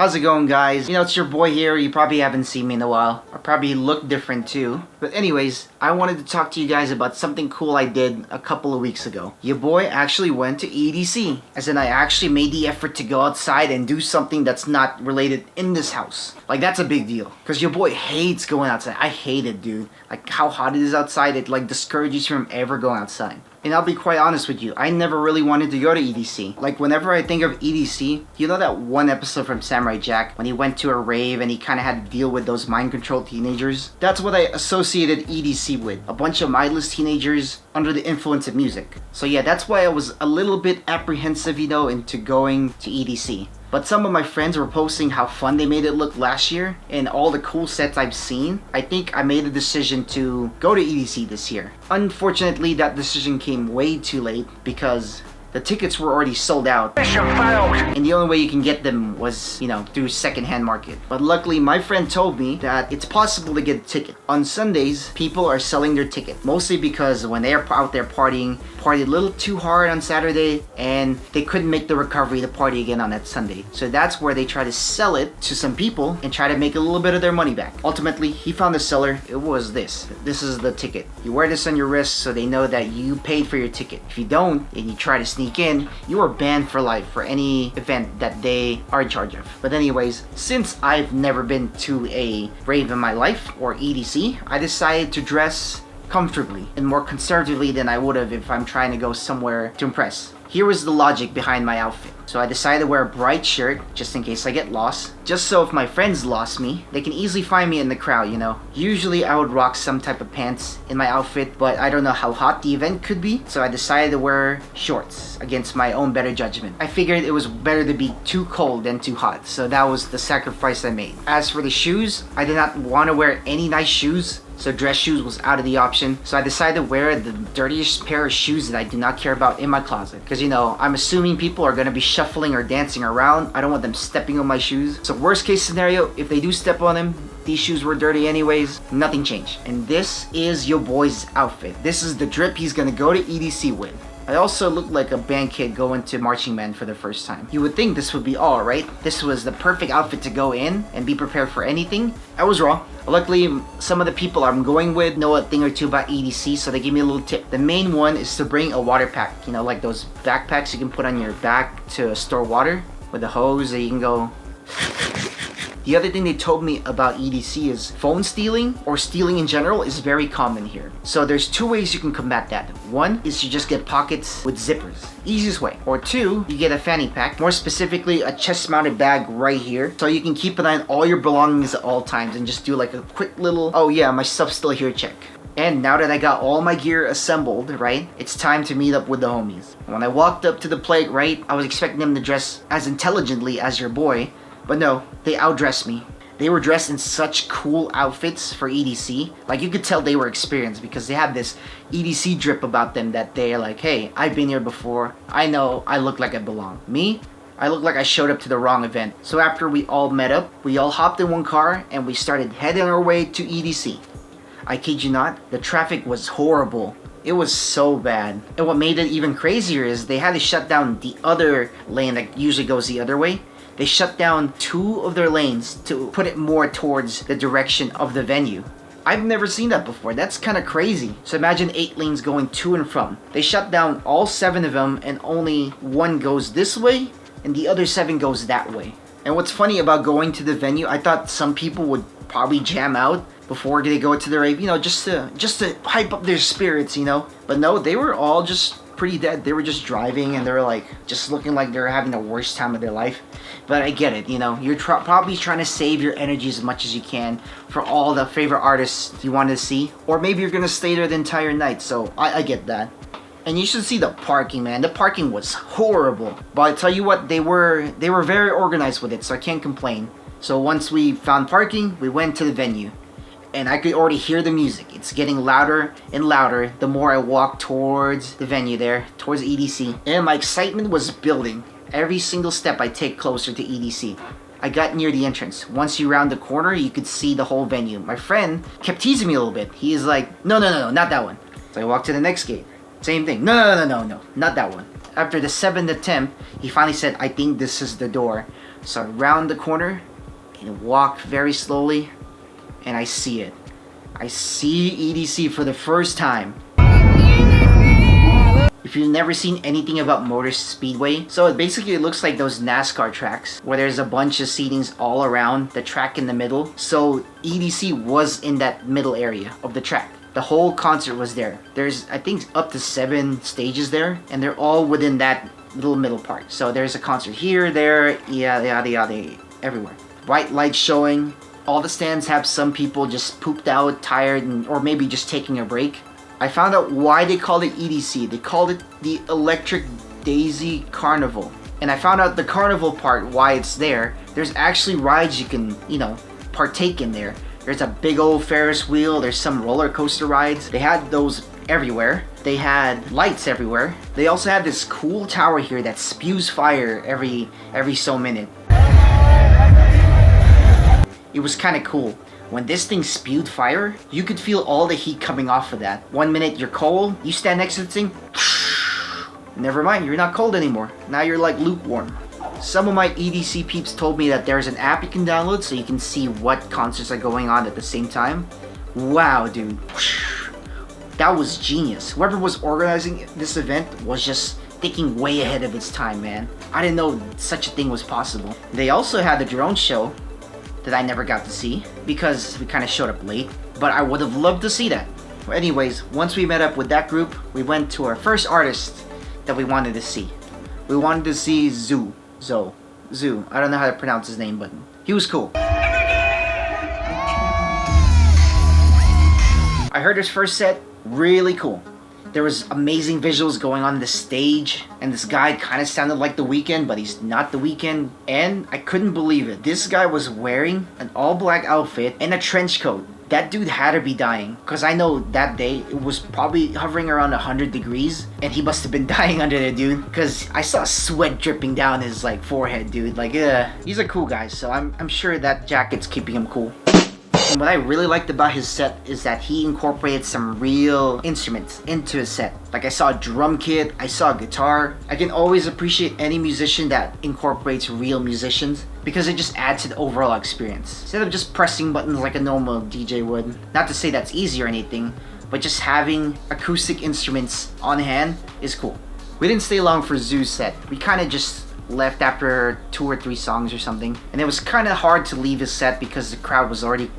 How's it going, guys? You know, it's your boy here. You probably haven't seen me in a while. I probably look different too. But anyways, I wanted to talk to you guys about something cool I did a couple of weeks ago. Your boy actually went to EDC. As in, I actually made the effort to go outside and do something that's not related in this house. Like, that's a big deal. Because your boy hates going outside. I hate it, dude. Like, how hot it is outside, it like discourages you from ever going outside. And I'll be quite honest with you, I never really wanted to go to EDC. Like, whenever I think of EDC, you know that one episode from Samurai Jack when he went to a rave and he kind of had to deal with those mind-controlled teenagers? That's what I associated EDC with. A bunch of mindless teenagers under the influence of music. So yeah, that's why I was a little bit apprehensive, you know, into going to EDC. But some of my friends were posting how fun they made it look last year and all the cool sets I've seen. I think I made a decision to go to EDC this year. Unfortunately, that decision came way too late because the tickets were already sold out. Mission failed! And the only way you can get them was, you know, through secondhand market. But luckily, my friend told me that it's possible to get a ticket. On Sundays, people are selling their ticket. Mostly because when they're out there partied a little too hard on Saturday and they couldn't make the recovery to party again on that Sunday. So that's where they try to sell it to some people and try to make a little bit of their money back. Ultimately, he found a seller. It was this. This is the ticket. You wear this on your wrist so they know that you paid for your ticket. If you don't and you try to sneak in, you are banned for life for any event that they are in charge of. But anyways, since I've never been to a rave in my life or EDC, I decided to dress comfortably and more conservatively than I would have if I'm trying to go somewhere to impress. Here was the logic behind my outfit. So I decided to wear a bright shirt just in case I get lost. Just so if my friends lost me, they can easily find me in the crowd, you know. Usually I would rock some type of pants in my outfit, but I don't know how hot the event could be. So I decided to wear shorts against my own better judgment. I figured it was better to be too cold than too hot. So that was the sacrifice I made. As for the shoes, I did not want to wear any nice shoes. So dress shoes was out of the option. So I decided to wear the dirtiest pair of shoes that I do not care about in my closet. Because, you know, I'm assuming people are going to be shuffling or dancing around. I don't want them stepping on my shoes. So worst case scenario, if they do step on them, these shoes were dirty anyways. Nothing changed. And this is your boy's outfit. This is the drip he's going to go to EDC with. I also look like a band kid going to marching band for the first time. You would think this would be all, right? This was the perfect outfit to go in and be prepared for anything. I was wrong. Luckily, some of the people I'm going with know a thing or two about EDC, so they gave me a little tip. The main one is to bring a water pack. You know, like those backpacks you can put on your back to store water with a hose that you can go. The other thing they told me about EDC is phone stealing or stealing in general is very common here. So there's two ways you can combat that. One is you just get pockets with zippers. Easiest way. Or two, you get a fanny pack. More specifically, a chest-mounted bag right here. So you can keep an eye on all your belongings at all times and just do like a quick little, oh yeah, my stuff's still here check. And now that I got all my gear assembled, right, it's time to meet up with the homies. When I walked up to the plate, right, I was expecting them to dress as intelligently as your boy. But no, they outdressed me. They were dressed in such cool outfits for EDC. Like, you could tell they were experienced because they have this EDC drip about them that they're like, hey, I've been here before. I know I look like I belong. Me? I look like I showed up to the wrong event. So after we all met up, we all hopped in one car and we started heading our way to EDC. I kid you not, the traffic was horrible. It was so bad. And what made it even crazier is they had to shut down the other lane that usually goes the other way. They shut down two of their lanes to put it more towards the direction of the venue. I've never seen that before. That's kind of crazy. So imagine 8 lanes going to and from. They shut down all 7 of them and only one goes this way and the other 7 goes that way. And what's funny about going to the venue, I thought some people would probably jam out before they go to the rave, you know, just to hype up their spirits, you know. But no, they were all just pretty dead. They were just driving and they were like just looking like they're having the worst time of their life. But I get it, you know, you're probably trying to save your energy as much as you can for all the favorite artists you want to see, or maybe you're gonna stay there the entire night. So I get that. And you should see the parking, man. The parking was horrible, but I tell you what, they were very organized with it, so I can't complain. So once we found parking, we went to the venue. And I could already hear the music. It's getting louder and louder the more I walked towards the venue there, towards EDC. And my excitement was building. Every single step I take closer to EDC. I got near the entrance. Once you round the corner, you could see the whole venue. My friend kept teasing me a little bit. He is like, no, not that one. So I walked to the next gate. Same thing. No, not that one. After the 7th attempt, he finally said, I think this is the door. So I round the corner and walk very slowly, and I see it. I see EDC for the first time. If you've never seen anything about Motor Speedway, so it basically looks like those NASCAR tracks where there's a bunch of seatings all around the track in the middle. So EDC was in that middle area of the track. The whole concert was there. There's, I think, up to 7 stages there, and they're all within that little middle part. So there's a concert here, there, yada yada, everywhere. Bright lights showing. All the stands have some people just pooped out, tired, or maybe just taking a break. I found out why they called it EDC. They called it the Electric Daisy Carnival. And I found out the carnival part, why it's there. There's actually rides you can, partake in there. There's a big old Ferris wheel. There's some roller coaster rides. They had those everywhere. They had lights everywhere. They also had this cool tower here that spews fire every so minute. It was kind of cool. When this thing spewed fire, you could feel all the heat coming off of that. 1 minute you're cold, you stand next to the thing, never mind, you're not cold anymore. Now you're like lukewarm. Some of my EDC peeps told me that there's an app you can download so you can see what concerts are going on at the same time. Wow, dude. That was genius. Whoever was organizing this event was just thinking way ahead of its time, man. I didn't know such a thing was possible. They also had the drone show that I never got to see because we kind of showed up late, but I would have loved to see that. Well, anyways, once we met up with that group, we went to our first artist that we wanted to see. We wanted to see Zhu. I don't know how to pronounce his name, but he was cool. I heard his first set, really cool. There was amazing visuals going on the stage, and this guy kind of sounded like The Weeknd, but he's not The Weeknd, and I couldn't believe it. This guy was wearing an all-black outfit and a trench coat. That dude had to be dying, because I know that day it was probably hovering around 100 degrees, and he must have been dying under there, dude, because I saw sweat dripping down his forehead, dude. He's a cool guy, so I'm sure that jacket's keeping him cool. And what I really liked about his set is that he incorporated some real instruments into his set. Like I saw a drum kit, I saw a guitar. I can always appreciate any musician that incorporates real musicians because it just adds to the overall experience. Instead of just pressing buttons like a normal DJ would. Not to say that's easy or anything, but just having acoustic instruments on hand is cool. We didn't stay long for Zhu's set. We kind of just left after 2 or 3 songs or something, and it was kind of hard to leave his set because the crowd was already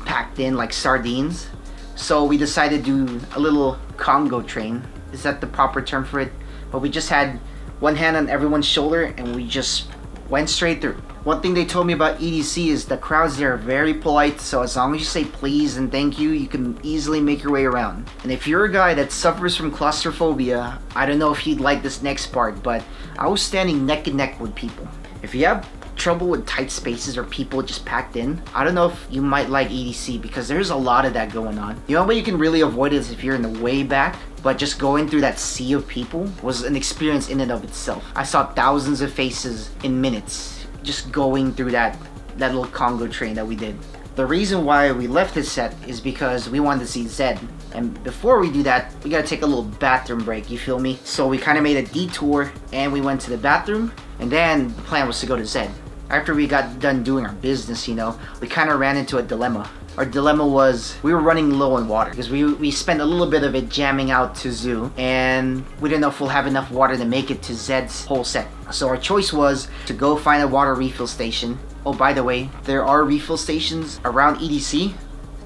packed in like sardines. So we decided to do a little Congo train. Is that the proper term for it? But we just had one hand on everyone's shoulder and we just went straight through. One thing they told me about EDC is the crowds there are very polite, so as long as you say please and thank you, you can easily make your way around. And if you're a guy that suffers from claustrophobia, I don't know if you'd like this next part, but I was standing neck and neck with people. If you have trouble with tight spaces or people just packed in, I don't know if you might like EDC because there's a lot of that going on. The only way you can really avoid it is if you're in the way back, but just going through that sea of people was an experience in and of itself. I saw thousands of faces in minutes just going through that little Congo train that we did. The reason why we left this set is because we wanted to see Zedd. And before we do that, we gotta take a little bathroom break, you feel me? So we kind of made a detour and we went to the bathroom, and then the plan was to go to Zedd. After we got done doing our business, we kind of ran into a dilemma. Our dilemma was we were running low on water because we spent a little bit of it jamming out to Zhu, and we didn't know if we'll have enough water to make it to Zedd's whole set. So our choice was to go find a water refill station. Oh, by the way, there are refill stations around EDC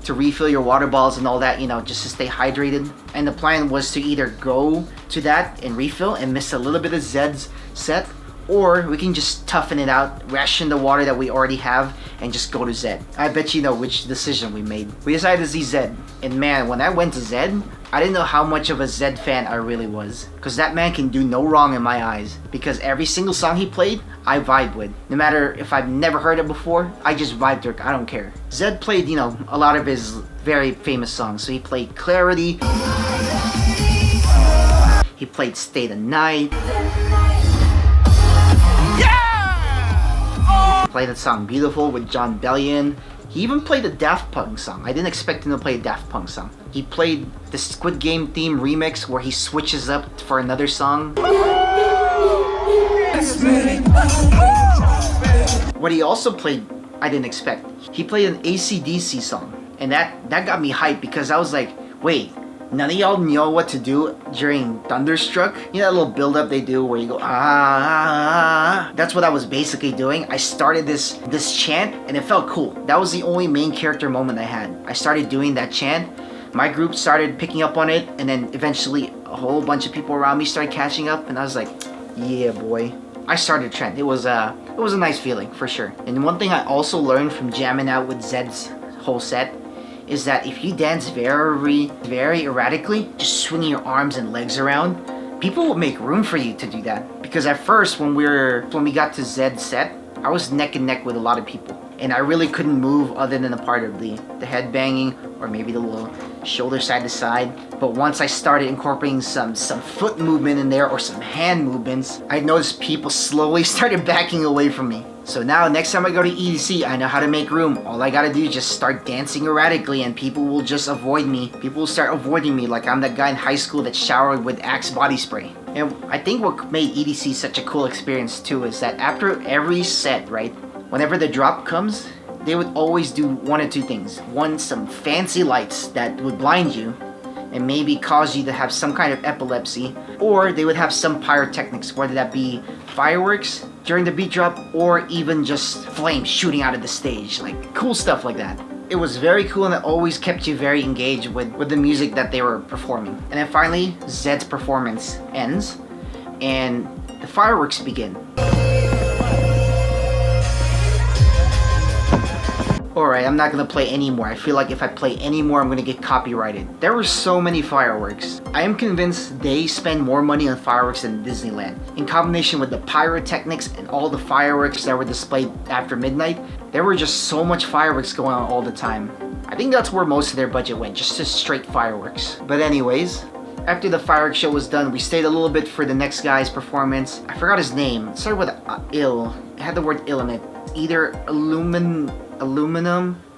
to refill your water bottles and all that, just to stay hydrated. And the plan was to either go to that and refill and miss a little bit of Zedd's set, or we can just toughen it out, ration the water that we already have, and just go to Zedd. I bet you know which decision we made. We decided to see Zedd, and man, when I went to Zedd, I didn't know how much of a Zedd fan I really was. Because that man can do no wrong in my eyes. Because every single song he played, I vibe with. No matter if I've never heard it before, I just vibe to it, I don't care. Zedd played, a lot of his very famous songs. So he played Clarity. He played Stay the Night. Played the song Beautiful with Zhu and Dillion. He even played a Daft Punk song. I didn't expect him to play a Daft Punk song. He played the Squid Game theme remix where he switches up for another song. What he also played, I didn't expect. He played an AC/DC song, and that got me hyped because I was like, wait, none of y'all know what to do during Thunderstruck? You know that little build-up they do where you go, ah. That's what I was basically doing. I started this chant, and it felt cool. That was the only main character moment I had. I started doing that chant. My group started picking up on it, and then eventually a whole bunch of people around me started catching up, and I was like, yeah, boy. I started a trend. It was a nice feeling for sure. And one thing I also learned from jamming out with Zedd's whole set is that if you dance very, very erratically, just swinging your arms and legs around, people will make room for you to do that. Because at first, when we got to Zedd's set, I was neck and neck with a lot of people, and I really couldn't move other than a part of the head banging or maybe the little shoulder side to side. But once I started incorporating some foot movement in there or some hand movements, I noticed people slowly started backing away from me. So now next time I go to EDC, I know how to make room. All I gotta do is just start dancing erratically and people will just avoid me. People will start avoiding me like I'm that guy in high school that showered with Axe body spray. And I think what made EDC such a cool experience too is that after every set, right, whenever the drop comes, they would always do one or two things. One, some fancy lights that would blind you and maybe cause you to have some kind of epilepsy, or they would have some pyrotechnics, whether that be fireworks during the beat drop or even just flames shooting out of the stage, like cool stuff like that. It was very cool and it always kept you very engaged with the music that they were performing. And then finally, Zedd's performance ends and the fireworks begin. Alright, I'm not gonna play anymore. I feel like if I play anymore, I'm gonna get copyrighted. There were so many fireworks. I am convinced they spend more money on fireworks than Disneyland. In combination with the pyrotechnics and all the fireworks that were displayed after midnight, there were just so much fireworks going on all the time. I think that's where most of their budget went, just to straight fireworks. But anyways, after the fireworks show was done, we stayed a little bit for the next guy's performance. I forgot his name. It started with ill. It had the word ill in it. Either aluminum,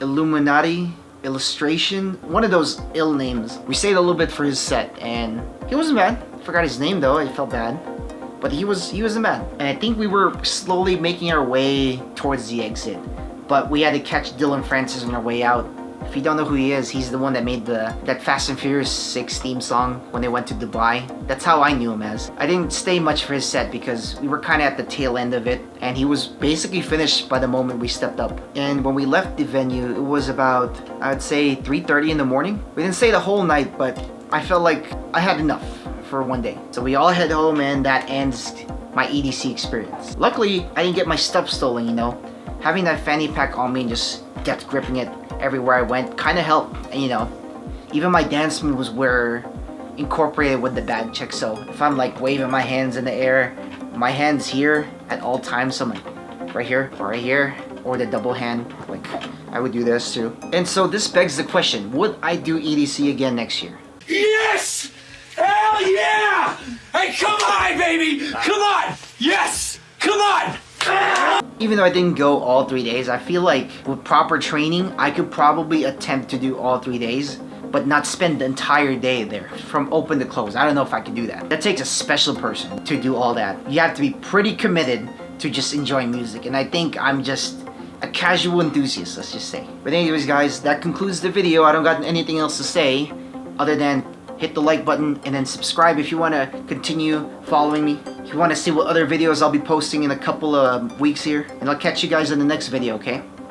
Illuminati, illustration, one of those ill names. We stayed a little bit for his set and he wasn't bad. I forgot his name though, I felt bad. But he wasn't bad. And I think we were slowly making our way towards the exit. But we had to catch Dillion Francis on our way out. If you don't know who he is, he's the one that made that Fast and Furious 6 theme song when they went to Dubai. That's how I knew him as. I didn't stay much for his set because we were kind of at the tail end of it, and he was basically finished by the moment we stepped up. And when we left the venue, it was about, I would say, 3:30 in the morning. We didn't stay the whole night, but I felt like I had enough for one day. So we all head home, and that ends my EDC experience. Luckily, I didn't get my stuff stolen, you know. Having that fanny pack on me and just death gripping it everywhere I went kind of helped, and you know, even my dance moves were incorporated with the bag check. So if I'm like waving my hands in the air, my hands here at all times, so I'm like right here or right here, or the double hand, like I would do this too. And so this begs the question, would I do EDC again next year? Yes! Hell yeah! Hey, come on, baby! Come on! Yes! Come on! Even though I didn't go all 3 days, I feel like with proper training, I could probably attempt to do all 3 days, but not spend the entire day there from open to close. I don't know if I could do that. That takes a special person to do all that. You have to be pretty committed to just enjoying music, and I think I'm just a casual enthusiast, let's just say. But anyways, guys, that concludes the video. I don't got anything else to say other than hit the like button and then subscribe if you want to continue following me. If you want to see what other videos I'll be posting in a couple of weeks here. And I'll catch you guys in the next video, okay?